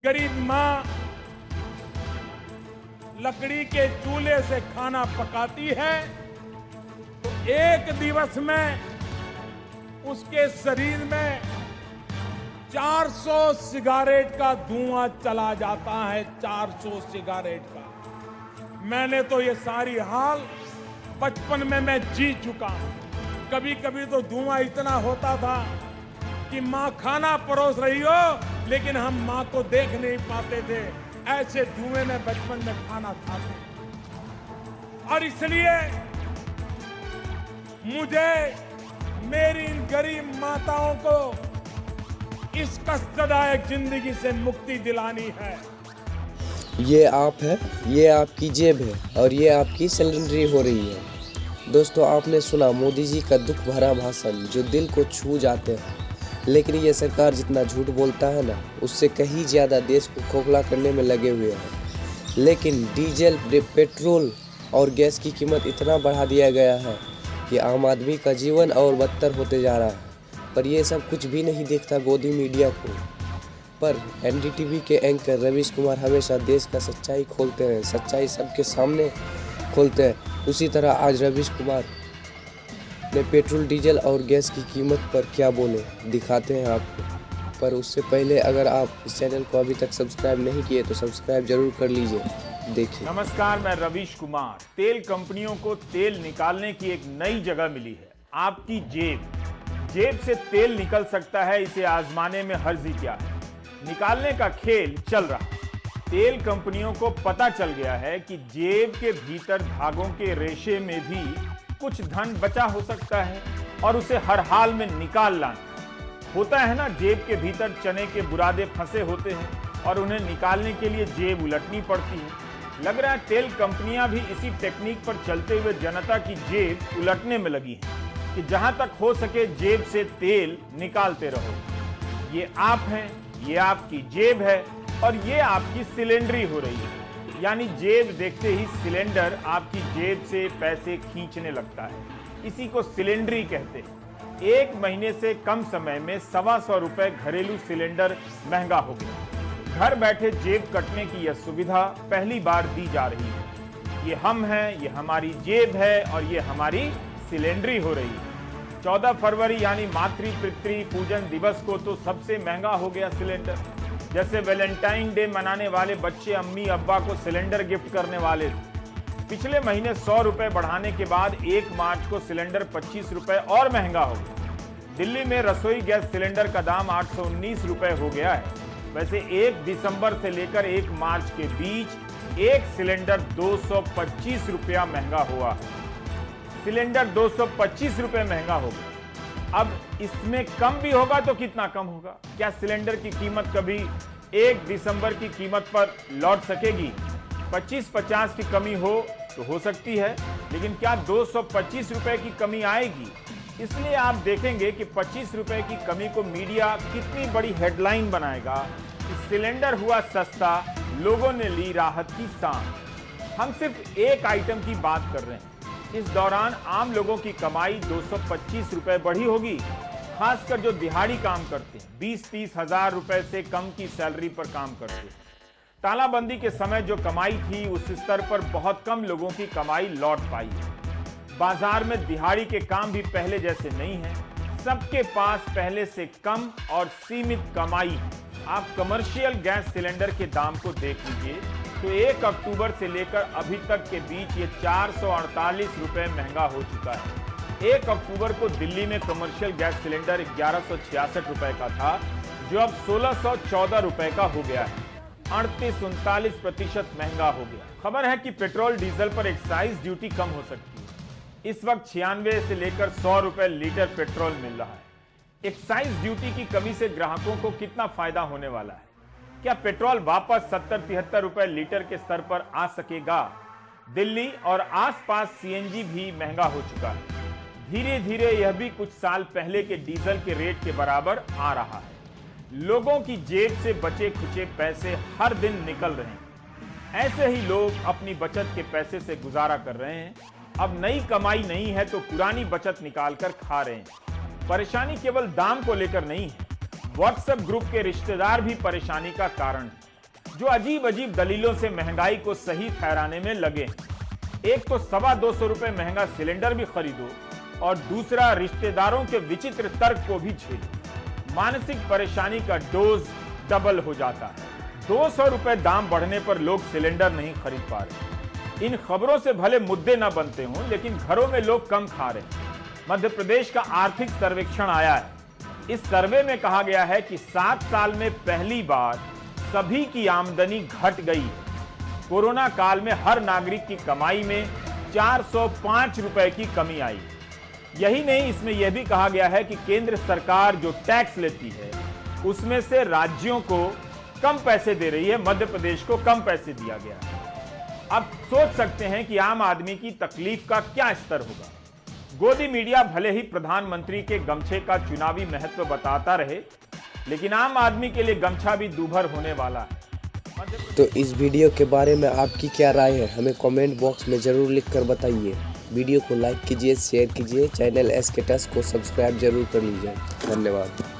गरीब माँ लकड़ी के चूल्हे से खाना पकाती है तो एक दिवस में उसके शरीर में 400 सिगारेट का धुआं चला जाता है। 400 सिगारेट का। मैंने तो ये सारी हाल बचपन में मैं जी चुका हूं। कभी कभी तो धुआं इतना होता था कि माँ खाना परोस रही हो लेकिन हम माँ को देख नहीं पाते थे। ऐसे धुएं में बचपन में खाना खाते थे। और इसलिए मुझे मेरी इन गरीब माताओं को इस कष्टदायक जिंदगी से मुक्ति दिलानी है। ये आप है, ये आपकी जेब है और ये आपकी सैलरी हो रही है। दोस्तों, आपने सुना मोदी जी का दुख भरा भाषण जो दिल को छू जाते हैं, लेकिन ये सरकार जितना झूठ बोलता है ना, उससे कहीं ज़्यादा देश को खोखला करने में लगे हुए हैं। लेकिन डीजल, पेट्रोल और गैस की कीमत इतना बढ़ा दिया गया है कि आम आदमी का जीवन और बदतर होते जा रहा है। पर ये सब कुछ भी नहीं देखता गोदी मीडिया को। पर एनडीटीवी के एंकर रवीश कुमार हमेशा देश का सच्चाई खोलते हैं, सच्चाई सबके सामने खोलते हैं। उसी तरह आज रवीश कुमार ने पेट्रोल, डीजल और गैस की कीमत पर क्या बोले दिखाते हैं आपको। पर उससे पहले अगर आप इस चैनल को अभी तक सब्सक्राइब नहीं किए तो सब्सक्राइब जरूर कर लीजिए। देखिए। नमस्कार, मैं रवीश कुमार। तेल कंपनियों को तेल निकालने की एक नई जगह मिली है, आपकी जेब से तेल निकल सकता है, इसे आजमाने में हर्जी क्या है। निकालने का खेल चल रहा है। तेल कंपनियों को पता चल गया है कि जेब के भीतर धागों के रेशे में भी कुछ धन बचा हो सकता है और उसे हर हाल में निकाल लाना होता है ना। जेब के भीतर चने के बुरादे फंसे होते हैं और उन्हें निकालने के लिए जेब उलटनी पड़ती है। लग रहा है तेल कंपनियां भी इसी टेक्निक पर चलते हुए जनता की जेब उलटने में लगी हैं कि जहां तक हो सके जेब से तेल निकालते रहो। ये आप हैं, ये आपकी जेब है और ये आपकी सिलेंडरी हो रही है। यानी जेब देखते ही सिलेंडर आपकी जेब से पैसे खींचने लगता है। इसी को सिलेंडरी कहते हैं। एक महीने से कम समय में 125 रुपए घरेलू सिलेंडर महंगा हो गया। घर बैठे जेब कटने की यह सुविधा पहली बार दी जा रही है। ये हम हैं, ये हमारी जेब है और ये हमारी सिलेंडरी हो रही है। 14 फरवरी यानी मातृ पितृ पूजन दिवस को तो सबसे महंगा हो गया सिलेंडर। जैसे वैलेंटाइन डे मनाने वाले बच्चे अम्मी अब्बा को सिलेंडर गिफ्ट करने वाले थे। पिछले महीने 100 रुपए बढ़ाने के बाद 1 मार्च को सिलेंडर 25 रुपए और महंगा हो गया। दिल्ली में रसोई गैस सिलेंडर का दाम 819 रुपए हो गया है। वैसे 1 दिसंबर से लेकर 1 मार्च के बीच एक सिलेंडर 225 रुपया महंगा हुआ है। सिलेंडर 225 रुपए महंगा हो गया। अब इसमें कम भी होगा तो कितना कम होगा? क्या सिलेंडर की कीमत कभी 1 दिसंबर की कीमत पर लौट सकेगी? 25-50 की कमी हो सकती है, लेकिन क्या 225 रुपए की कमी आएगी? इसलिए आप देखेंगे कि 25 रुपए की कमी को मीडिया कितनी बड़ी हेडलाइन बनाएगा कि सिलेंडर हुआ सस्ता, लोगों ने ली राहत की सांस। हम सिर्फ एक आइटम की बात कर रहे हैं। इस दौरान आम लोगों की कमाई 225 रुपए बढ़ी होगी, खासकर जो दिहाड़ी काम करते हैं, 20-30 हजार रुपए से कम की सैलरी पर काम करते हैं। तालाबंदी के समय जो कमाई थी उस स्तर पर बहुत कम लोगों की कमाई लौट पाई है। बाजार में दिहाड़ी के काम भी पहले जैसे नहीं है। सबके पास पहले से कम और सीमित कमाई। आप कमर्शियल गैस सिलेंडर के दाम को देख लीजिए तो 1 अक्टूबर से लेकर अभी तक के बीच ये 448 रुपए महंगा हो चुका है। 1 अक्टूबर को दिल्ली में कमर्शियल गैस सिलेंडर 1166 रुपए का था, जो अब 1614 रुपए का हो गया है। 38-39% महंगा हो गया। खबर है कि पेट्रोल डीजल पर एक्साइज ड्यूटी कम हो सकती है। इस वक्त 96 से लेकर 100 रुपए लीटर पेट्रोल मिल रहा है। एक्साइज ड्यूटी की कमी से ग्राहकों को कितना फायदा होने वाला है? क्या पेट्रोल वापस 70-73 रुपए लीटर के स्तर पर आ सकेगा? दिल्ली और आसपास सीएनजी भी महंगा हो चुका है। धीरे धीरे यह भी कुछ साल पहले के डीजल के रेट के बराबर आ रहा है। लोगों की जेब से बचे खुचे पैसे हर दिन निकल रहे हैं। ऐसे ही लोग अपनी बचत के पैसे से गुजारा कर रहे हैं। अब नई कमाई नहीं है तो पुरानी बचत निकालकर खा रहे हैं। परेशानी केवल दाम को लेकर नहीं है, व्हाट्सएप ग्रुप के रिश्तेदार भी परेशानी का कारण है। जो अजीब अजीब दलीलों से महंगाई को सही ठहराने में लगे हैं। एक तो 250 रुपए महंगा सिलेंडर भी खरीदो और दूसरा रिश्तेदारों के विचित्र तर्क को भी झेलो। मानसिक परेशानी का डोज डबल हो जाता है। 200 रुपए दाम बढ़ने पर लोग सिलेंडर नहीं खरीद पा रहे। इन खबरों से भले मुद्दे ना बनते हों, लेकिन घरों में लोग कम खा रहे हैं। मध्य प्रदेश का आर्थिक सर्वेक्षण आया है। इस सर्वे में कहा गया है कि 7 साल में पहली बार सभी की आमदनी घट गई है। कोरोना काल में हर नागरिक की कमाई में 405 रुपए की कमी आई। यही नहीं, इसमें यह भी कहा गया है कि केंद्र सरकार जो टैक्स लेती है उसमें से राज्यों को कम पैसे दे रही है, मध्य प्रदेश को कम पैसे दिया गया है। अब सोच सकते हैं कि आम आदमी की तकलीफ का क्या स्तर होगा। गोदी मीडिया भले ही प्रधानमंत्री के गमछे का चुनावी महत्व बताता रहे, लेकिन आम आदमी के लिए गमछा भी दूभर होने वाला है। तो इस वीडियो के बारे में आपकी क्या राय है, हमें कमेंट बॉक्स में जरूर लिखकर बताइए। वीडियो को लाइक कीजिए, शेयर कीजिए, चैनल SK Touch को सब्सक्राइब जरूर कर लीजिए। धन्यवाद।